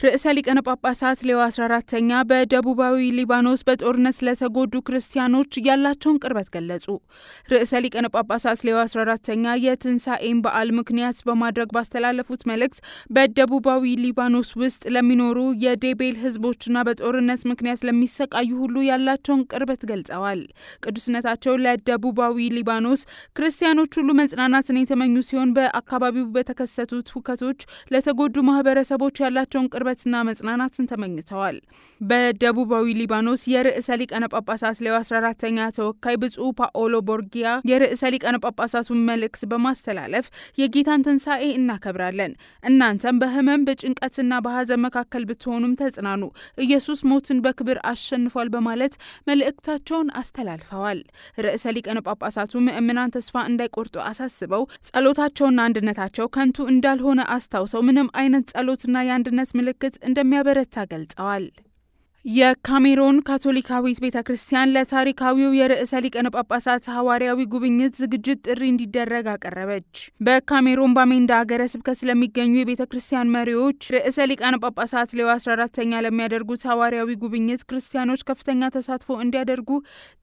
ርዕሰ ሊቃነ ጳጳሳት ሌዮ 14ኛ በደቡባዊ ሊባኖስ በጦርነት ለተጎዱ ክርስቲያኖች ያላቸውን ቅርበት ገለጹ። ርዕሰ ሊቃነ ጳጳሳት ሌዮ 14ኛ የትንሣኤን በዓል ምክንያት በማድረግ ባስተላለፉት መልእክት በደቡባዊ ሊባኖስ ውስጥ ለሚኖሩ የዴቤል ሕዝቦችና በጦርነት ምክንያት ለሚሰቃዩ ሁሉ ያላቸውን ቅርበት ገልጸዋል። ቅዱስነታቸው ለደቡባዊ ሊባኖስ ክርስቲያኖች ሁሉ መጽናናትን የተመኙ ሲሆን በአካባቢው በተከሰቱት ሁከቶች ለተጎዱ ማህበረሰቦች ያላቸውን ቅርበትና መጽናናትን ተመኝተዋል። በደቡባዊ ሊባኖስ የርዕሰ ሊቃነ ጳጳሳት ሌዮ 14ኛ ተወካይ ብፁዕ ፓኦሎ ቦርጊያ የርዕሰ ሊቃነ ጳጳሳቱን መልእክት በማስተላለፍ የጌታን ትንሣኤ እናከብራለን፣ እናንተም በህመም በጭንቀትና በሐዘን መካከል ብትሆኑም ተጽናኑ፣ ኢየሱስ ሞትን በክብር አሸንፏል በማለት መልእክታቸውን አስተላልፈዋል። ርዕሰ ሊቃነ ጳጳሳቱ ምእምናን ተስፋ እንዳይቆርጡ አሳስበው ጸሎታቸውና አንድነታቸው ከንቱ እንዳልሆነ አስታውሰው ምንም አይነት ጸሎትና የአንድነት ምልክት እንደሚያበረታ ገልጸዋል። የካሜሮን ካቶሊካዊት ቤተ ክርስቲያን ለታሪካዊው የርዕሰ ሊቃነ ጳጳሳት ሐዋርያዊ ጉብኝት ዝግጅት ጥሪ እንዲደረግ አቀረበች። በካሜሮን ባሜንዳ ሀገረ ስብከት ስለሚገኙ የቤተ ክርስቲያን መሪዎች ርዕሰ ሊቃነ ጳጳሳት ሌዮ 14ኛ ለሚያደርጉት ሐዋርያዊ ጉብኝት ክርስቲያኖች ከፍተኛ ተሳትፎ እንዲያደርጉ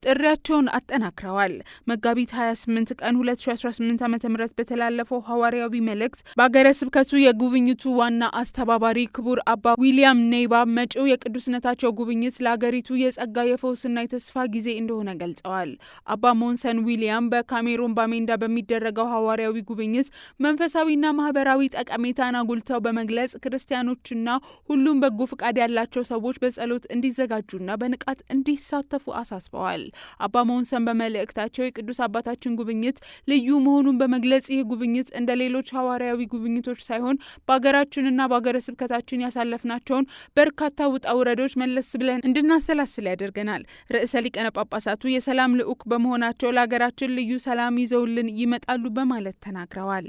ጥሪያቸውን አጠናክረዋል። መጋቢት 28 ቀን 2018 ዓ.ም በተላለፈው ሐዋርያዊ መልእክት በሀገረ ስብከቱ የጉብኝቱ ዋና አስተባባሪ ክቡር አባ ዊሊያም ኔይባ መጪው የቅዱስነታቸው ጉብኝት ለሀገሪቱ የጸጋ የፈውስና የተስፋ ጊዜ እንደሆነ ገልጸዋል። አባ ሞንሰን ዊሊያም በካሜሮን ባሜንዳ በሚደረገው ሐዋርያዊ ጉብኝት መንፈሳዊና ማህበራዊ ጠቀሜታን አጉልተው በመግለጽ ክርስቲያኖችና ሁሉም በጎ ፍቃድ ያላቸው ሰዎች በጸሎት እንዲዘጋጁና በንቃት እንዲሳተፉ አሳስበዋል። አባ ሞንሰን በመልእክታቸው የቅዱስ አባታችን ጉብኝት ልዩ መሆኑን በመግለጽ ይህ ጉብኝት እንደ ሌሎች ሐዋርያዊ ጉብኝቶች ሳይሆን በሀገራችንና በሀገረ ስብከታችን ያሳለፍናቸውን በርካታ ውጣ ውረዶች መለስ ብለን እንድናሰላስል ያደርገናል። ርዕሰ ሊቃነ ጳጳሳቱ የሰላም ልዑክ በመሆናቸው ለሀገራችን ልዩ ሰላም ይዘውልን ይመጣሉ በማለት ተናግረዋል።